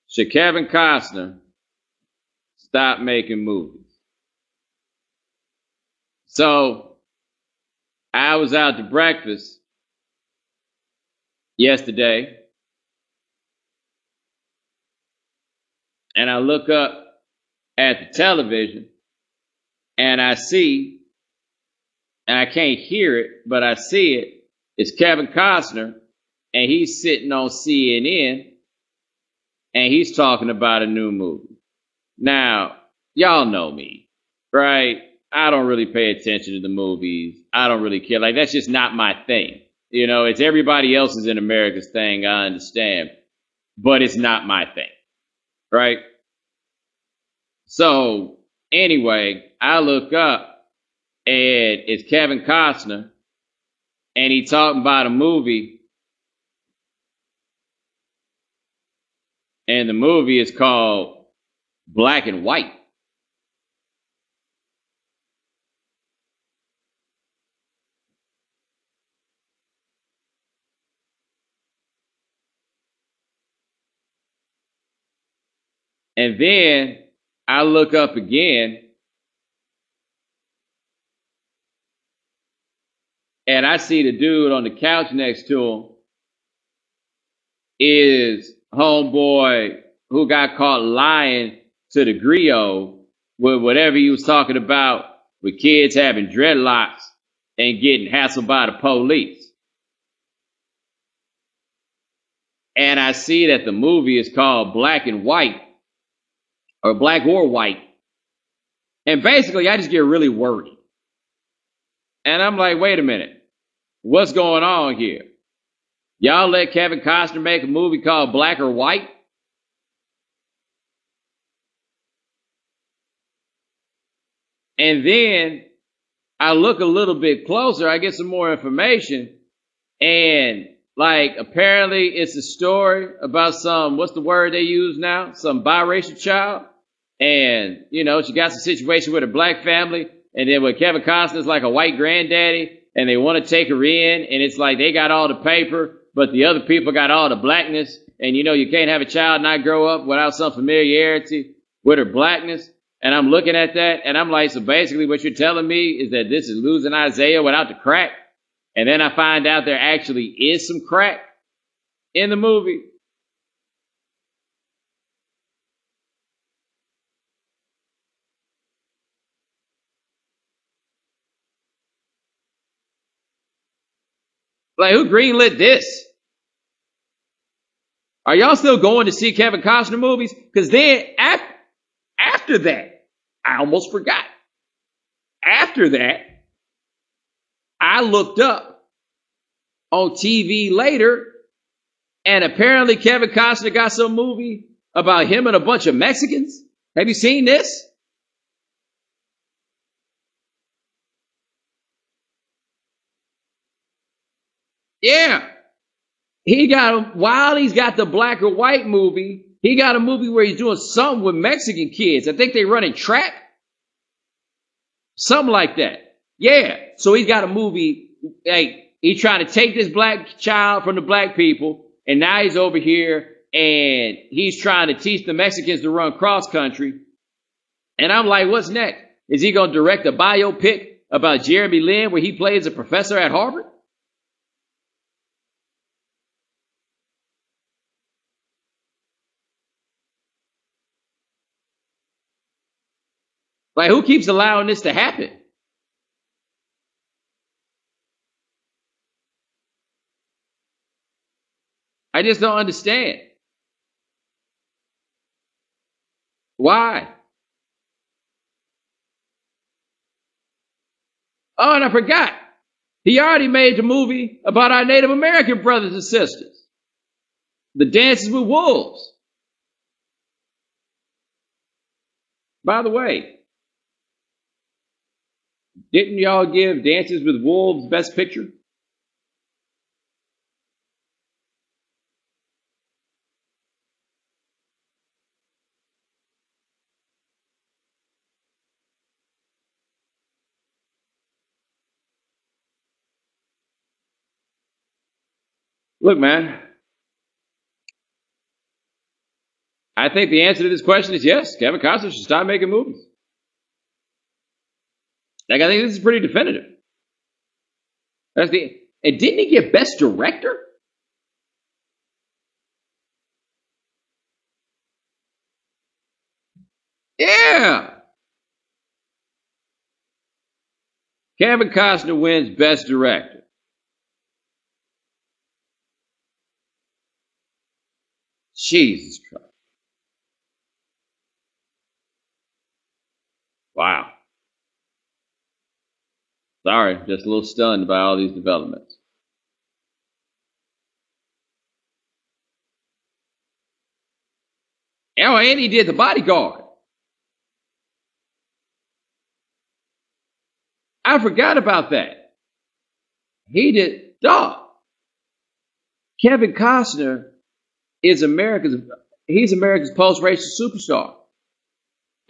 Should Kevin Costner stop making movies? So I was out to breakfast yesterday and I look up at the television and I see, and I can't hear it, but I see it. It's Kevin Costner and he's sitting on CNN and he's talking about a new movie. Now, y'all know me, right? I don't really pay attention to the movies. I don't really care. Like, that's just not my thing. You know, it's everybody else's in America's thing, I understand. But it's not my thing, right? So, anyway, I look up and it's Kevin Costner and he talking about a movie. And the movie is called Black and White. And then I look up again and I see the dude on the couch next to him is homeboy who got caught lying to the griot with whatever he was talking about with kids having dreadlocks and getting hassled by the police. And I see that the movie is called Black and White, or Black or White. And basically, I just get really worried. And I'm like, wait a minute. What's going on here? Y'all let Kevin Costner make a movie called Black or White? And then I look a little bit closer. I get some more information. And like, apparently it's a story about some, what's the word they use now? Some biracial child. And, you know, she got some situation with a black family. And then with Kevin Costner's like a white granddaddy. And they want to take her in. And it's like they got all the paper, but the other people got all the blackness. And, you know, you can't have a child not grow up without some familiarity with her blackness. And I'm looking at that and I'm like, so basically what you're telling me is that this is losing Isaiah without the crack. And then I find out there actually is some crack in the movie. Like, who greenlit this? Are y'all still going to see Kevin Costner movies? Because then after that, I almost forgot. After that, I looked up on TV later, and apparently Kevin Costner got some movie about him and a bunch of Mexicans. Have you seen this? Yeah. While he's got the Black or White movie, he got a movie where he's doing something with Mexican kids. I think they running track. Something like that. Yeah. So he's got a movie, like, he's trying to take this black child from the black people, and now he's over here and he's trying to teach the Mexicans to run cross country. And I'm like, what's next? Is he going to direct a biopic about Jeremy Lin where he plays a professor at Harvard? Like, who keeps allowing this to happen? I just don't understand. Why? Oh, and I forgot. He already made the movie about our Native American brothers and sisters. The Dances with Wolves. By the way, didn't y'all give Dances with Wolves Best Picture? Look, man, I think the answer to this question is yes. Kevin Costner should stop making movies. Like, I think this is pretty definitive. And didn't he get Best Director? Yeah. Kevin Costner wins Best Director. Jesus Christ. Wow. Sorry, just a little stunned by all these developments. Oh, and he did The Bodyguard. I forgot about that. He did. Dog. Kevin Costner is he's America's post-racist superstar.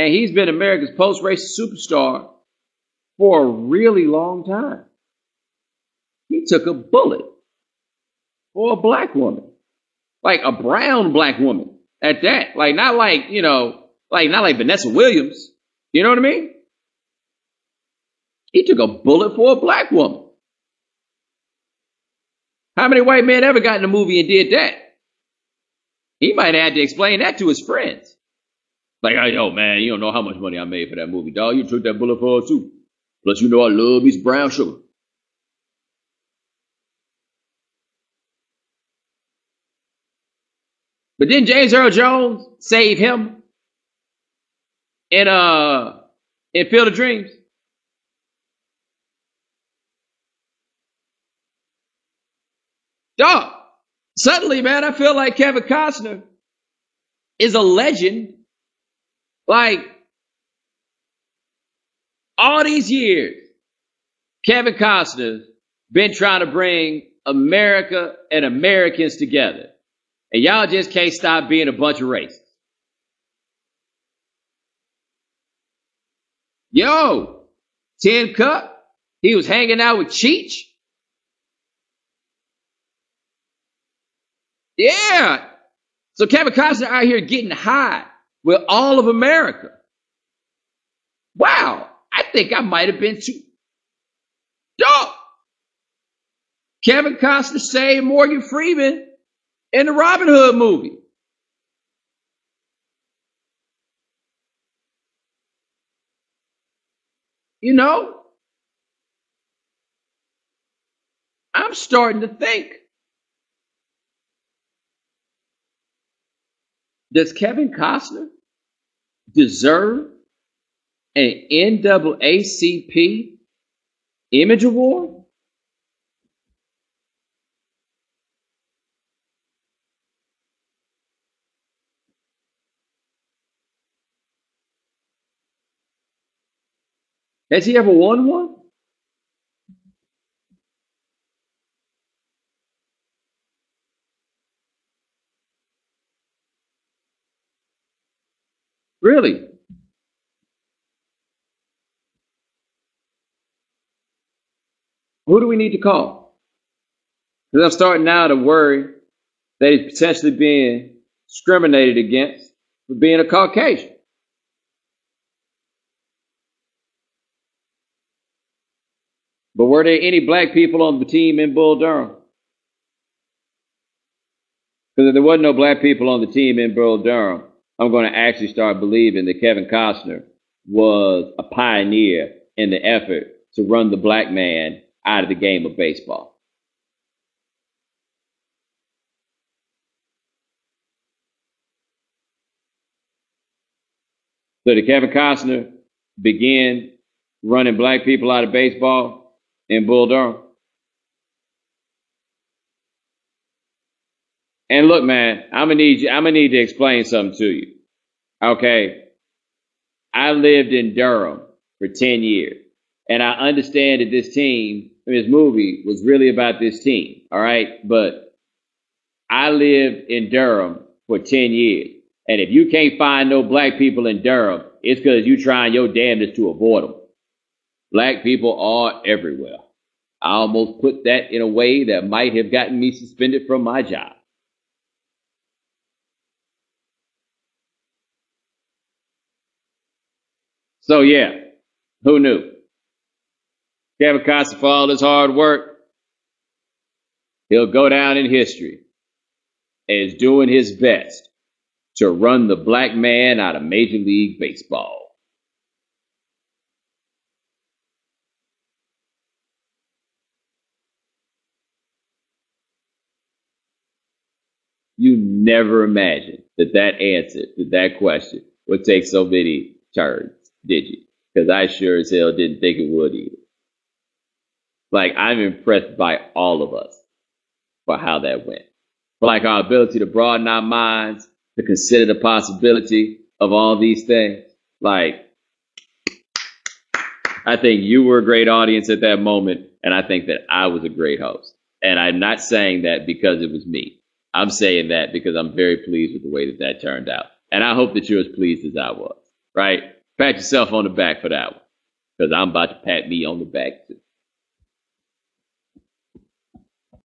And he's been America's post-racist superstar for a really long time. He took a bullet for a black woman. Like a brown black woman at that. Like not like, not like Vanessa Williams. You know what I mean? He took a bullet for a black woman. How many white men ever got in a movie and did that? He might have had to explain that to his friends. Like, yo, man, you don't know how much money I made for that movie, dog. You took that bullet for her too. Plus, you know I love me some brown sugar. But then James Earl Jones saved him in Field of Dreams. Dog, suddenly, man, I feel like Kevin Costner is a legend. Like, all these years, Kevin Costner's been trying to bring America and Americans together. And y'all just can't stop being a bunch of racists. Yo, Tin Cup, he was hanging out with Cheech. Yeah. So Kevin Costner out here getting high with all of America. Wow. I think I might have been too. Dog. Kevin Costner saved Morgan Freeman in the Robin Hood movie. You know, I'm starting to think, does Kevin Costner deserve an NAACP Image Award? Has he ever won one? Really? Who do we need to call? Because I'm starting now to worry that he's potentially being discriminated against for being a Caucasian. But were there any black people on the team in Bull Durham? Because if there wasn't no black people on the team in Bull Durham, I'm going to actually start believing that Kevin Costner was a pioneer in the effort to run the black man out of the game of baseball. So did Kevin Costner begin running black people out of baseball in Bull Durham? And look, man, I'm gonna need to explain something to you. Okay. I lived in Durham for 10 years. And I understand that this movie was really about this team. All right. But I lived in Durham for 10 years. And if you can't find no black people in Durham, it's because you're trying your damnedest to avoid them. Black people are everywhere. I almost put that in a way that might have gotten me suspended from my job. So yeah, who knew? Kevin Costner, for all his hard work, he'll go down in history as doing his best to run the black man out of Major League Baseball. You never imagined that that answer to that question would take so many turns, did you? Because I sure as hell didn't think it would either. Like, I'm impressed by all of us for how that went. For like our ability to broaden our minds, to consider the possibility of all these things. Like, I think you were a great audience at that moment, and I think that I was a great host. And I'm not saying that because it was me. I'm saying that because I'm very pleased with the way that that turned out. And I hope that you're as pleased as I was, right? Pat yourself on the back for that one, because I'm about to pat me on the back too.